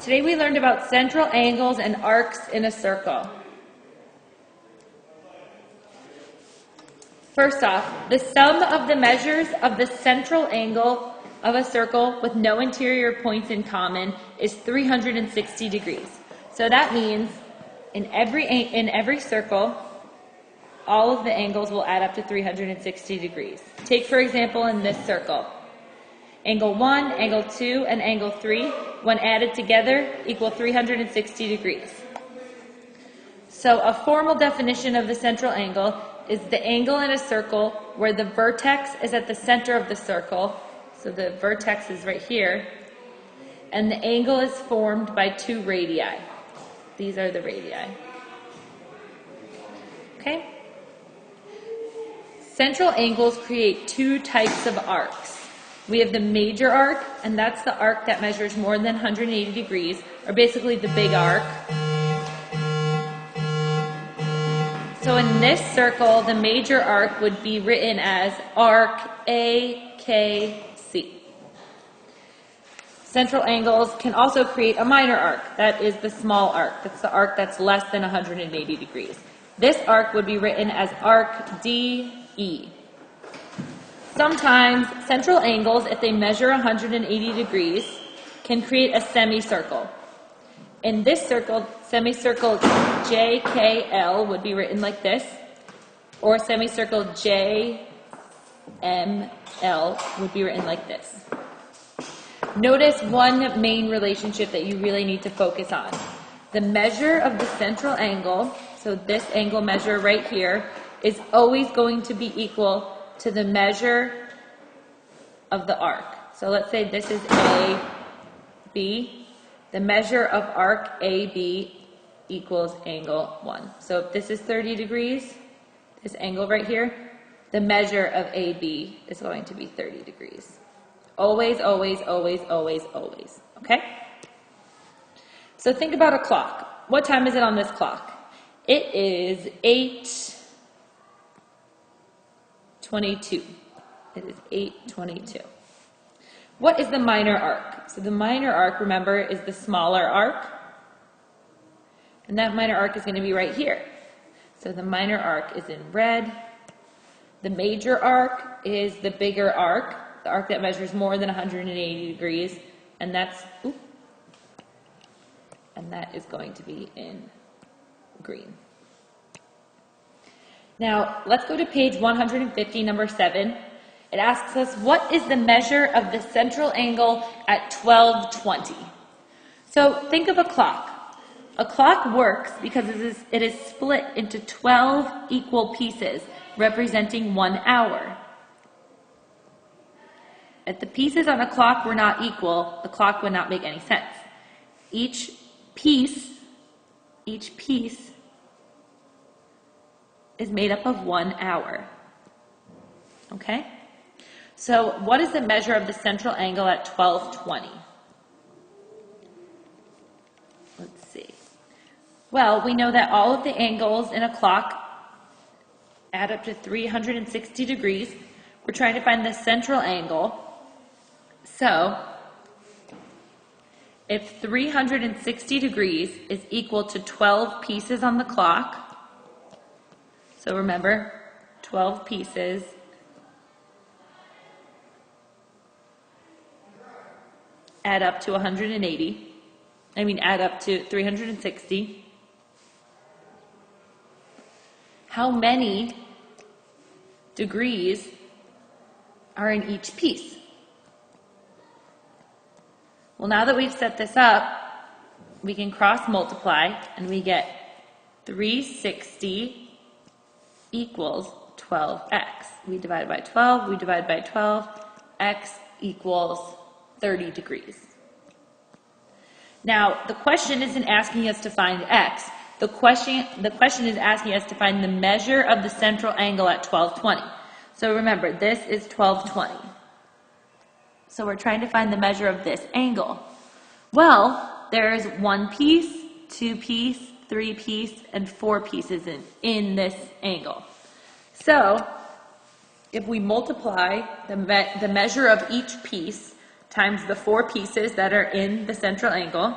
Today we learned about central angles and arcs in a circle. First off, the sum of the measures of the central angle of a circle with no interior points in common is 360 degrees. So that means in every circle, all of the angles will add up to 360 degrees. Take, for example, in this circle. Angle 1, angle 2, and angle 3, when added together, equal 360 degrees. So a formal definition of the central angle is the angle in a circle where the vertex is at the center of the circle. So the vertex is right here. And the angle is formed by two radii. These are the radii. Okay? Central angles create two types of arcs. We have the major arc, and that's the arc that measures more than 180 degrees, or basically the big arc. So in this circle, the major arc would be written as arc AKC. Central angles can also create a minor arc. That is the small arc. That's the arc that's less than 180 degrees. This arc would be written as arc DE. Sometimes central angles, if they measure 180 degrees, can create a semicircle. In this circle, semicircle JKL would be written like this, or semicircle JML would be written like this. Notice one main relationship that you really need to focus on. The measure of the central angle, so this angle measure right here, is always going to be equal to the measure of the arc. So let's say this is AB. The measure of arc AB equals angle 1. So if this is 30 degrees, this angle right here, the measure of AB is going to be 30 degrees. Always, always, always, always, always. Okay? So think about a clock. What time is it on this clock? It is 8:22. It is 8:22. What is the minor arc? So the minor arc, remember, is the smaller arc. And that minor arc is going to be right here. So the minor arc is in red. The major arc is the bigger arc, the arc that measures more than 180 degrees. And that is going to be in green. Now, let's go to page 150, number 7. It asks us, what is the measure of the central angle at 12:20? So think of a clock. A clock works because it is split into 12 equal pieces, representing 1 hour. If the pieces on a clock were not equal, the clock would not make any sense. Each piece is made up of 1 hour. Okay? So what is the measure of the central angle at 12:20? Let's see. Well, we know that all of the angles in a clock add up to 360 degrees. We're trying to find the central angle. So if 360 degrees is equal to 12 pieces on the clock, so remember, 12 pieces add up to 360. How many degrees are in each piece? Well, now that we've set this up, we can cross multiply and we get 360 equals 12x. We divide by 12, we divide by 12, x equals 30 degrees. Now, the question isn't asking us to find x. The question is asking us to find the measure of the central angle at 12:20. So remember, this is 12:20. So we're trying to find the measure of this angle. Well, there's 1 piece, 2 piece, 3 piece, and 4 pieces in this angle. So if we multiply the measure of each piece times the 4 pieces that are in the central angle,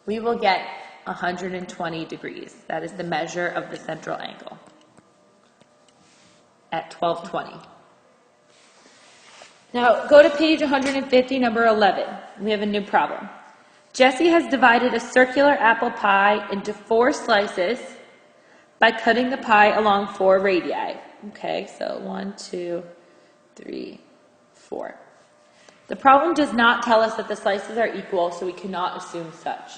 we will get 120 degrees. That is the measure of the central angle at 1220. Now go to page 150, number 11. We have a new problem. Jesse has divided a circular apple pie into 4 slices by cutting the pie along 4 radii. Okay, so 1, 2, 3, 4. The problem does not tell us that the slices are equal, so we cannot assume such.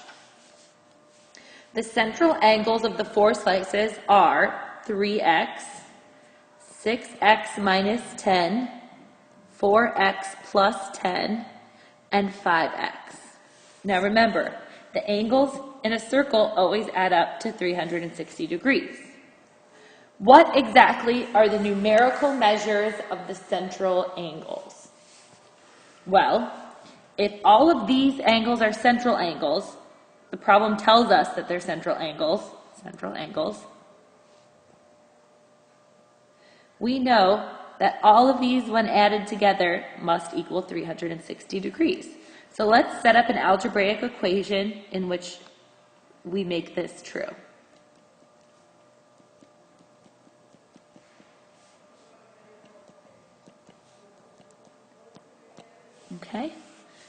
The central angles of the 4 slices are 3x, 6x minus 10, 4x plus 10, and 5x. Now remember, the angles in a circle always add up to 360 degrees. What exactly are the numerical measures of the central angles? Well, if all of these angles are central angles, the problem tells us that they're central angles, we know that all of these, when added together, must equal 360 degrees. So let's set up an algebraic equation in which we make this true. Okay,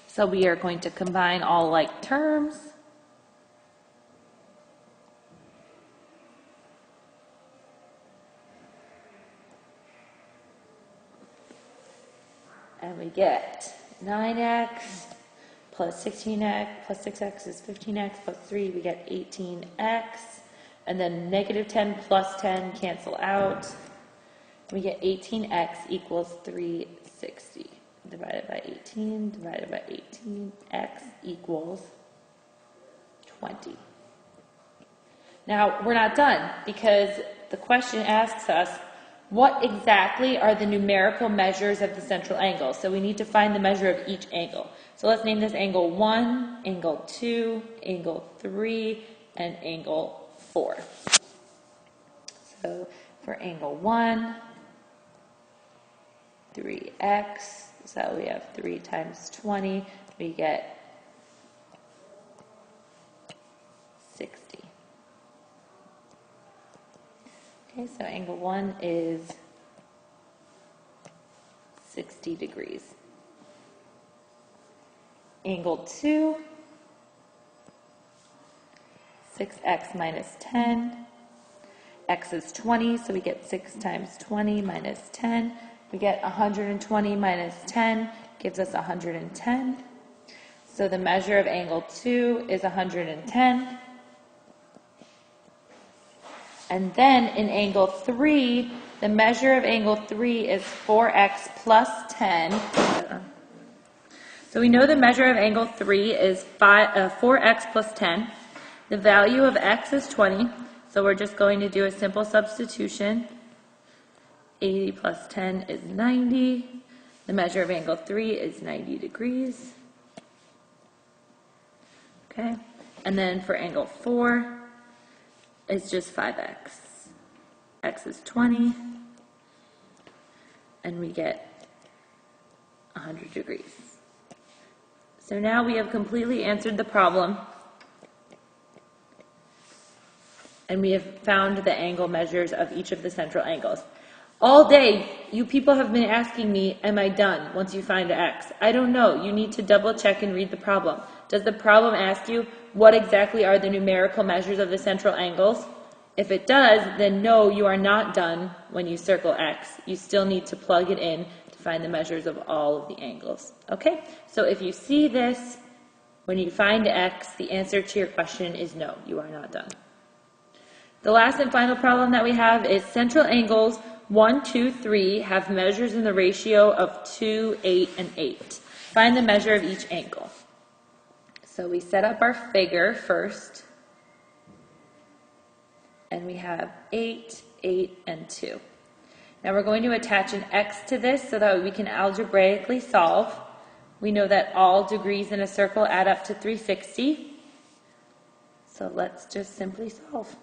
so we are going to combine all like terms. And we get 9x plus 16x plus 6x is 15x plus 3, we get 18x. And then negative 10 plus 10 cancel out. We get 18x equals 360. Divided by 18, divided by 18, x equals 20. Now, we're not done because the question asks us, what exactly are the numerical measures of the central angle? So we need to find the measure of each angle. So let's name this angle 1, angle 2, angle 3, and angle 4. So for angle 1, 3x, so we have 3 times 20, we get 60. Okay, so angle 1 is 60 degrees. Angle 2, 6x minus 10. X is 20, so we get 6 times 20 minus 10. We get 120 minus 10 gives us 110. So the measure of angle 2 is 110. And then in angle 3, the measure of angle 3 is 4x plus 10. So we know the measure of angle 3 is 4x plus 10. The value of x is 20, so we're just going to do a simple substitution. 80 plus 10 is 90. The measure of angle 3 is 90 degrees. Okay, and then for angle 4, it's just 5x. X is 20, and we get 100 degrees. So now we have completely answered the problem, and we have found the angle measures of each of the central angles. All day, you people have been asking me, am I done once you find x? I don't know. You need to double check and read the problem. Does the problem ask you what exactly are the numerical measures of the central angles? If it does, then no, you are not done when you circle x. You still need to plug it in to find the measures of all of the angles. Okay? So if you see this, when you find x, the answer to your question is no, you are not done. The last and final problem that we have is central angles 1, 2, 3 have measures in the ratio of 2, 8, and 8. Find the measure of each angle. So we set up our figure first, and we have 8, 8, and 2. Now we're going to attach an x to this so that we can algebraically solve. We know that all degrees in a circle add up to 360. So let's just simply solve.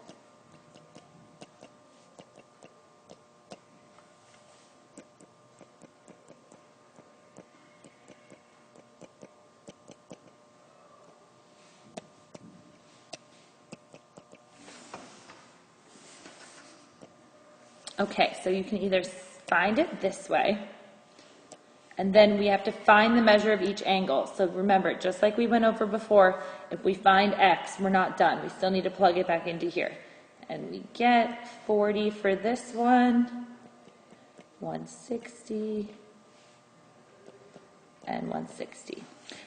Okay, so you can either find it this way, and then we have to find the measure of each angle. So remember, just like we went over before, if we find x, we're not done. We still need to plug it back into here. And we get 40 for this one, 160, and 160.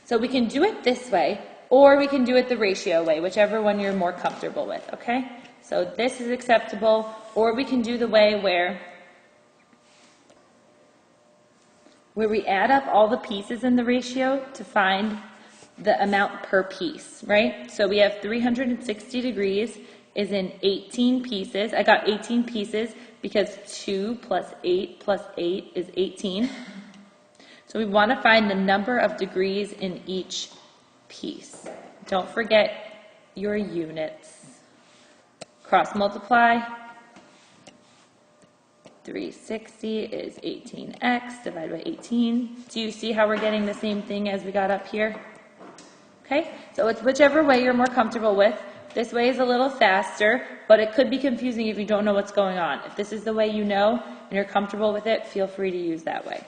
So we can do it this way, or we can do it the ratio way, whichever one you're more comfortable with, okay? So this is acceptable, or we can do the way where we add up all the pieces in the ratio to find the amount per piece, right? So we have 360 degrees is in 18 pieces. I got 18 pieces because 2 plus 8 plus 8 is 18. So we want to find the number of degrees in each piece. Don't forget your units. Cross multiply. 360 is 18x divided by 18. Do you see how we're getting the same thing as we got up here? Okay, so it's whichever way you're more comfortable with. This way is a little faster, but it could be confusing if you don't know what's going on. If this is the way you know and you're comfortable with it, feel free to use that way.